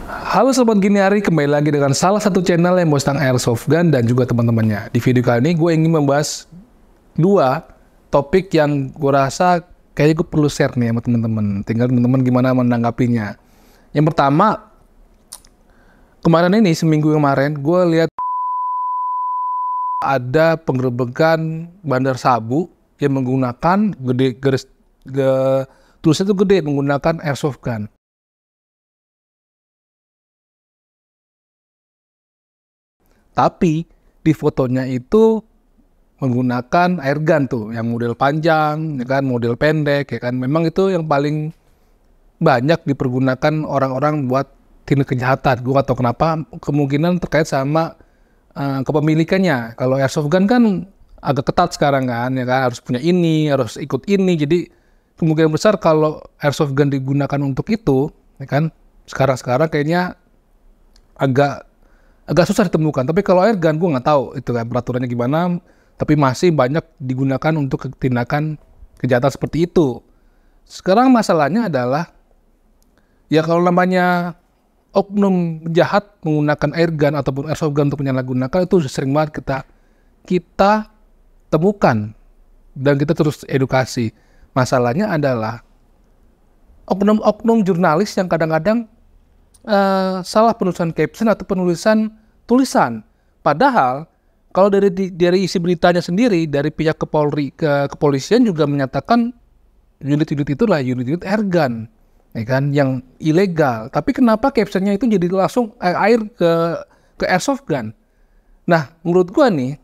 Halo Sobat Gini Hari, kembali lagi dengan salah satu channel yang bahas tentang airsoft gun dan juga teman-temannya. Di video kali ini gue ingin membahas dua topik yang gue rasa kayaknya gue perlu share nih sama teman-teman. Tinggal teman-teman gimana menanggapinya. Yang pertama, kemarin ini, seminggu kemarin, gue lihat ada penggerebekan Bandar Sabu yang menggunakan tulisnya itu gede, menggunakan airsoft gun. Tapi di fotonya itu menggunakan airgun tuh, yang model panjang, ya kan, model pendek, ya kan. Memang itu yang paling banyak dipergunakan orang-orang buat tindak kejahatan. Gue gak tahu kenapa, kemungkinan terkait sama kepemilikannya. Kalau airsoft gun kan agak ketat sekarang kan, ya kan, harus punya ini, harus ikut ini. Jadi kemungkinan besar kalau airsoft gun digunakan untuk itu, ya kan, sekarang kayaknya agak susah ditemukan. Tapi kalau airgun gue nggak tahu itu kan peraturannya gimana, tapi masih banyak digunakan untuk tindakan kejahatan seperti itu. Sekarang masalahnya adalah ya kalau namanya oknum jahat menggunakan airgun ataupun airsoft gun untuk penyalahgunakan itu sering banget kita temukan dan kita terus edukasi. Masalahnya adalah oknum jurnalis yang kadang-kadang salah penulisan caption atau penulisan tulisan. Padahal kalau dari isi beritanya sendiri, dari pihak kepolisian juga menyatakan unit-unit itulah unit-unit airgun, ya kan, yang ilegal. Tapi kenapa captionnya itu jadi langsung air ke airsoft gun? Nah, menurut gua nih,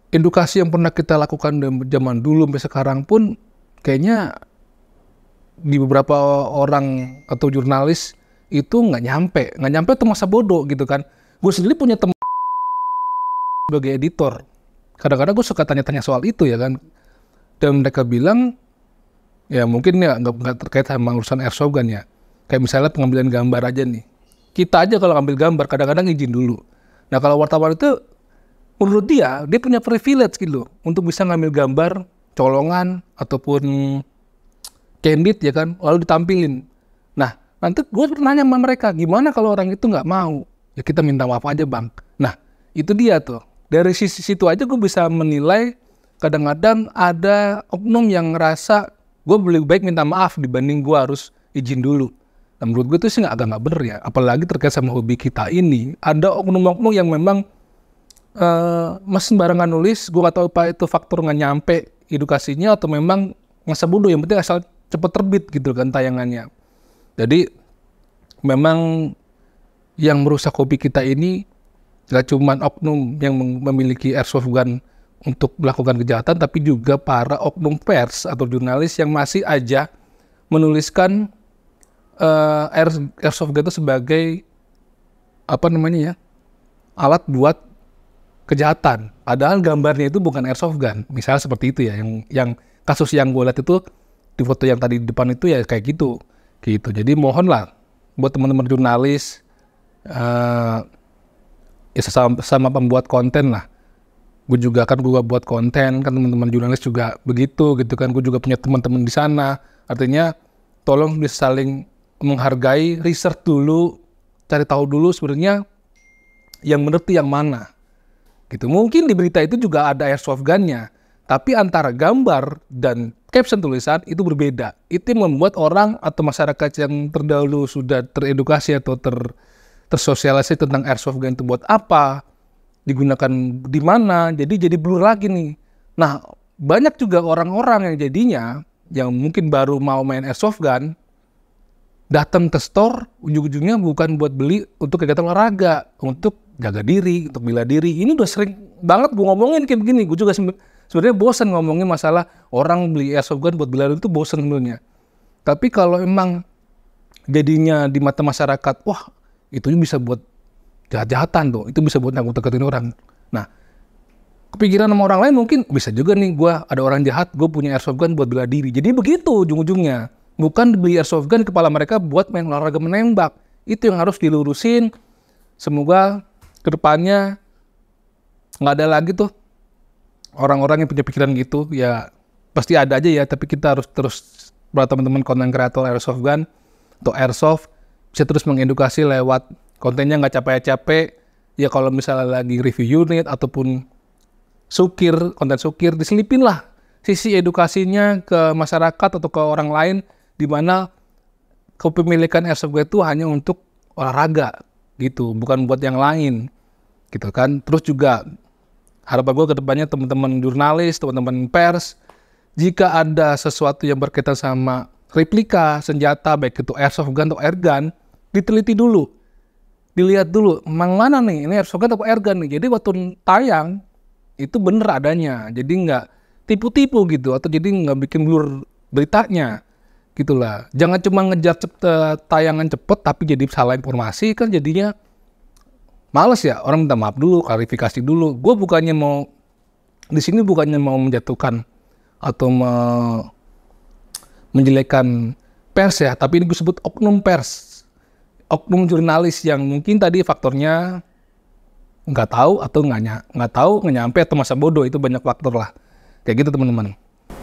edukasi yang pernah kita lakukan dari zaman dulu sampai sekarang pun kayaknya di beberapa orang atau jurnalis itu nggak nyampe tuh, masa bodoh gitu kan. Gue sendiri punya teman sebagai editor, kadang-kadang gue suka tanya-tanya soal itu ya kan, dan mereka bilang ya mungkin ya nggak terkait sama urusan airsoft gun ya, kayak misalnya pengambilan gambar aja nih, kita aja kalau ngambil gambar kadang-kadang izin dulu. Nah kalau wartawan itu menurut dia punya privilege gitu untuk bisa ngambil gambar colongan ataupun candid ya kan, lalu ditampilin. Nah, nanti gue bertanya sama mereka, gimana kalau orang itu nggak mau? Ya kita minta maaf aja bang. Nah, itu dia tuh. Dari sisi situ aja gue bisa menilai kadang-kadang ada oknum yang ngerasa gue lebih baik minta maaf dibanding gue harus izin dulu. Nah, menurut gue itu sih agak nggak bener ya. Apalagi terkait sama hobi kita ini, ada oknum-oknum yang memang sembarangan nulis. Gue nggak tahu apa itu faktor nggak nyampe edukasinya atau memang masa bodoh, yang penting asal cepat terbit gitu kan tayangannya. Jadi memang yang merusak hobi kita ini gak cuma oknum yang memiliki airsoft gun untuk melakukan kejahatan, tapi juga para oknum pers atau jurnalis yang masih aja menuliskan airsoft gun itu sebagai apa namanya ya, alat buat kejahatan. Padahal gambarnya itu bukan airsoft gun. Misalnya seperti itu ya, yang kasus yang gue lihat itu di foto yang tadi di depan itu ya kayak gitu. Jadi mohonlah buat teman-teman jurnalis, ya sama pembuat konten lah. Gue juga buat konten, kan teman-teman jurnalis juga begitu gitu kan. Gue juga punya teman-teman di sana. Artinya tolong bisa saling menghargai, research dulu, cari tahu dulu sebenarnya yang benar tuh yang mana. Gitu. Mungkin di berita itu juga ada airsoft gun-nya, tapi antara gambar dan caption tulisan itu berbeda. Itu yang membuat orang atau masyarakat yang terdahulu sudah teredukasi atau tersosialisasi tentang airsoft gun itu buat apa, digunakan di mana, jadi blur lagi nih. Nah, banyak juga orang-orang yang jadinya yang mungkin baru mau main airsoft gun, datang ke store, ujung-ujungnya bukan buat beli untuk kegiatan olahraga, untuk jaga diri, untuk bela diri. Ini udah sering banget gue ngomongin kayak begini. Gue juga sebenarnya bosan ngomongin masalah orang beli airsoft gun buat bela diri, itu bosan sebenarnya. Tapi kalau emang jadinya di mata masyarakat, wah itu bisa buat jahat-jahatan tuh, itu bisa buat nakut-nakutin orang. Nah, kepikiran sama orang lain mungkin bisa juga nih, gue ada orang jahat, gue punya airsoft gun buat bela diri. Jadi begitu ujung-ujungnya. Bukan beli airsoft gun kepala mereka buat main olahraga menembak. Itu yang harus dilurusin. Semoga kedepannya nggak ada lagi tuh orang-orang yang punya pikiran gitu. Ya pasti ada aja ya, tapi kita harus terus buat teman-teman konten kreator airsoft gun atau airsoft bisa terus mengedukasi lewat kontennya nggak capek-capek. Ya kalau misalnya lagi review unit ataupun konten sukir, diselipin lah sisi edukasinya ke masyarakat atau ke orang lain, di mana kepemilikan airsoft gun itu hanya untuk olahraga gitu, bukan buat yang lain gitu kan. Terus juga harapan gue ke depannya teman-teman jurnalis, teman-teman pers, jika ada sesuatu yang berkaitan sama replika senjata, baik itu airsoft gun atau airgun, diteliti dulu. Dilihat dulu, mana nih, ini airsoft gun atau airgun nih. Jadi waktu tayang, itu bener adanya. Jadi nggak tipu-tipu gitu, atau jadi nggak bikin blur beritanya. Gitulah. Jangan cuma ngejar tayangan cepet, tapi jadi salah informasi, kan jadinya males ya. Orang minta maaf dulu, klarifikasi dulu. Gue bukannya mau, di sini bukannya mau menjatuhkan atau menjelekkan pers ya, tapi ini gue sebut oknum pers. Oknum jurnalis yang mungkin tadi faktornya nggak tahu atau nggak tahu, nggak nyampe, atau masa bodoh. Itu banyak faktor lah, kayak gitu teman-teman.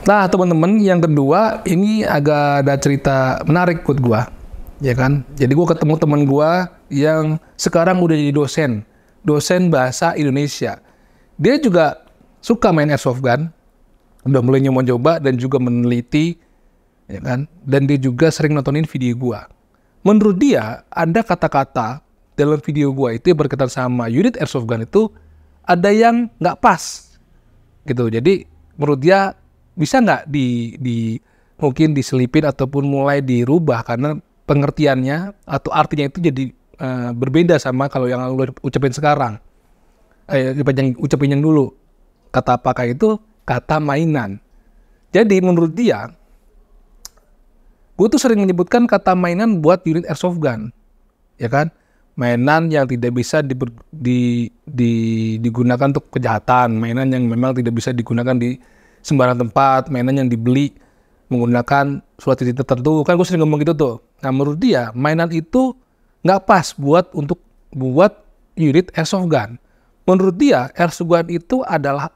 Nah teman-teman, yang kedua ini agak ada cerita menarik buat gua, ya kan. Jadi gua ketemu teman gua yang sekarang udah jadi dosen bahasa Indonesia. Dia juga suka main airsoft gun, udah mulai nyoba-nyoba dan juga meneliti, ya kan. Dan dia juga sering nontonin video gua. Menurut dia, ada kata-kata dalam video gua itu yang berkaitan sama unit airsoft gun itu ada yang nggak pas, gitu. Jadi menurut dia bisa nggak mungkin diselipin ataupun mulai dirubah karena pengertiannya atau artinya itu jadi berbeda sama kalau yang lu ucapin sekarang. Ucapin yang dulu. Kata apakah itu? Kata mainan. Jadi menurut dia, gue tuh sering menyebutkan kata mainan buat unit airsoft gun, ya kan? Mainan yang tidak bisa digunakan untuk kejahatan, mainan yang memang tidak bisa digunakan di sembarang tempat, mainan yang dibeli menggunakan suatu titik tertentu. Kan gue sering ngomong gitu tuh. Nah menurut dia, mainan itu nggak pas buat unit airsoft gun. Menurut dia, airsoft gun itu adalah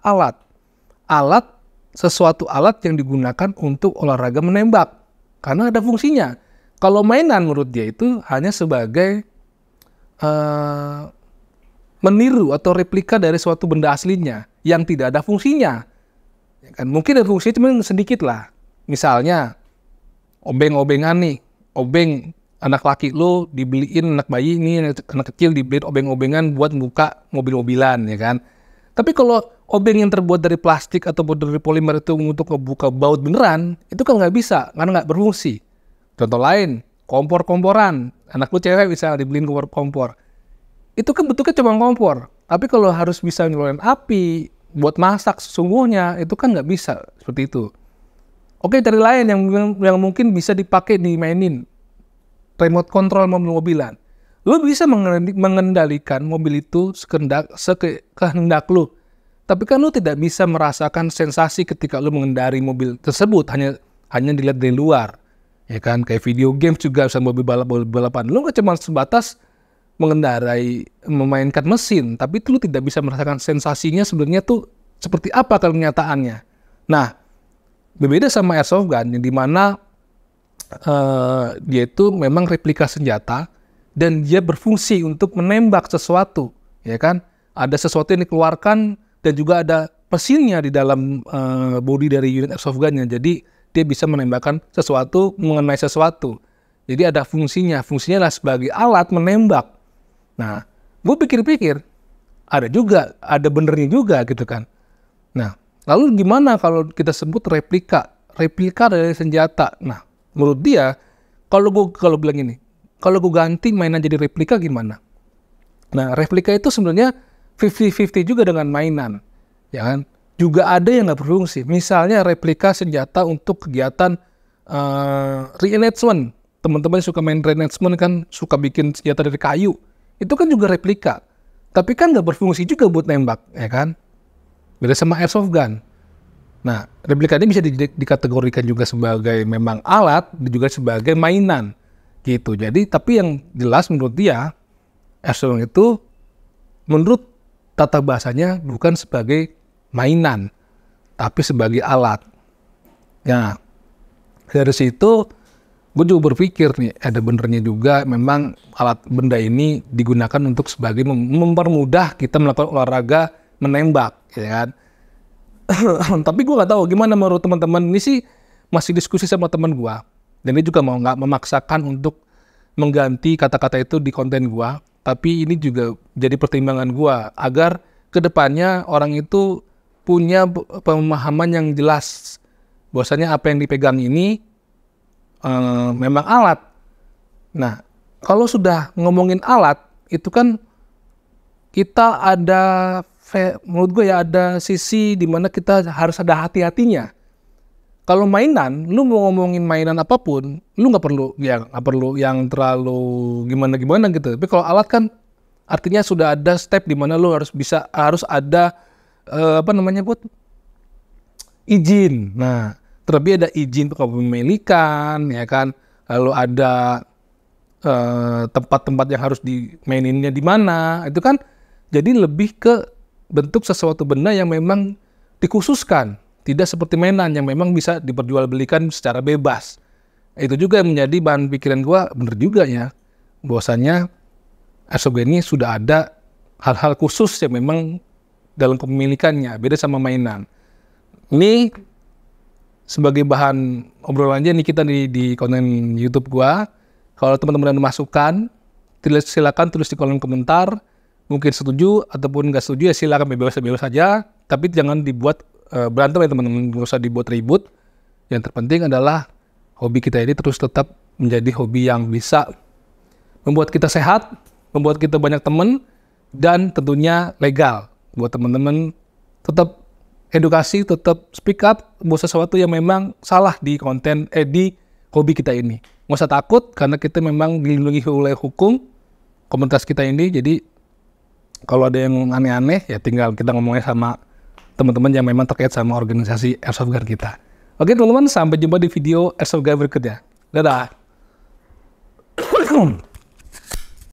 sesuatu alat yang digunakan untuk olahraga menembak. Karena ada fungsinya. Kalau mainan menurut dia itu hanya sebagai meniru atau replika dari suatu benda aslinya yang tidak ada fungsinya. Ya kan? Mungkin ada fungsinya cuma sedikit lah. Misalnya obeng-obengan nih, obeng anak laki lo dibeliin, anak bayi ini, anak kecil dibeliin obeng-obengan buat buka mobil-mobilan, ya kan. Tapi kalau obeng yang terbuat dari plastik atau dari polimer itu untuk ngebuka baut beneran, itu kan nggak bisa, karena nggak berfungsi. Contoh lain, kompor-komporan. Anak lu cewek bisa dibeliin kompor. Itu kan bentuknya cuma kompor. Tapi kalau harus bisa ngeluarin api, buat masak sesungguhnya, itu kan nggak bisa seperti itu. Oke, cari lain yang mungkin bisa dipakai dimainin. Remote control mobil-mobilan. Lu bisa mengendalikan mobil itu sekehendak lu. Tapi kan lu tidak bisa merasakan sensasi ketika lu mengendari mobil tersebut, hanya dilihat dari luar. Ya kan, kayak video games juga sama mobil balapan. Lu nggak cuma sebatas memainkan mesin, tapi itu lu tidak bisa merasakan sensasinya sebenarnya tuh seperti apa kenyataannya. Nah, berbeda sama airsoft gun, yang dimana dia itu memang replika senjata dan dia berfungsi untuk menembak sesuatu, ya kan? Ada sesuatu yang dikeluarkan dan juga ada mesinnya di dalam bodi dari unit airsoft gunnya. Jadi dia bisa menembakkan sesuatu, mengenai sesuatu. Jadi ada fungsinya adalah sebagai alat menembak. Nah, gue pikir-pikir ada benernya juga gitu kan. Nah, lalu gimana kalau kita sebut replika dari senjata? Nah, menurut dia, kalau bilang ini, kalau gue ganti mainan jadi replika gimana? Nah, replika itu sebenarnya 50-50 juga dengan mainan, ya kan? Juga ada yang nggak berfungsi. Misalnya replika senjata untuk kegiatan reenactment. Teman-teman suka main reenactment kan, suka bikin senjata dari kayu. Itu kan juga replika. Tapi kan nggak berfungsi juga buat nembak, ya kan? Beda sama airsoft gun. Nah, replika ini bisa dikategorikan juga sebagai memang alat, dan juga sebagai mainan, gitu. Jadi, tapi yang jelas menurut dia, airsoft gun itu menurut tata bahasanya bukan sebagai mainan, tapi sebagai alat. Nah, dari situ gue juga berpikir nih, ada benernya juga memang alat benda ini digunakan untuk sebagai mempermudah kita melakukan olahraga menembak, ya kan. Tapi gue nggak tahu gimana menurut teman-teman. Ini sih masih diskusi sama teman gue, dan dia juga mau nggak memaksakan untuk mengganti kata-kata itu di konten gue. Tapi ini juga jadi pertimbangan gue agar kedepannya orang itu punya pemahaman yang jelas bahwasanya apa yang dipegang ini memang alat. Nah, kalau sudah ngomongin alat, itu kan kita ada, menurut gue ya, ada sisi dimana kita harus ada hati-hatinya. Kalau mainan, lu mau ngomongin mainan apapun, lu nggak perlu yang terlalu gimana gitu. Tapi kalau alat kan artinya sudah ada step dimana lu harus ada izin. Nah, terlebih ada izin kepemilikan, ya kan. Lalu ada tempat-tempat yang harus dimaininnya di mana. Itu kan jadi lebih ke bentuk sesuatu benda yang memang dikhususkan. Tidak seperti mainan yang memang bisa diperjualbelikan secara bebas. Itu juga yang menjadi bahan pikiran gua, bener juga ya. Bahwasanya airsoft gun ini sudah ada hal-hal khusus yang memang dalam kepemilikannya, beda sama mainan. Ini sebagai bahan obrolan aja nih kita di konten YouTube gua. Kalau teman-teman ada masukan, silakan tulis di kolom komentar. Mungkin setuju ataupun nggak setuju ya silakan bebas-bebas saja. Tapi jangan dibuat berantem ya teman-teman, nggak usah dibuat ribut. Yang terpenting adalah hobi kita ini terus tetap menjadi hobi yang bisa membuat kita sehat, membuat kita banyak teman, dan tentunya legal. Buat teman-teman tetap edukasi, tetap speak up buat sesuatu yang memang salah di konten, di hobi kita ini. Nggak usah takut karena kita memang dilindungi oleh hukum komunitas kita ini. Jadi kalau ada yang aneh-aneh ya tinggal kita ngomongnya sama teman-teman yang memang terkait sama organisasi Airsoft Guard kita. Oke teman-teman, sampai jumpa di video Airsoft Guard berikutnya. Dadah.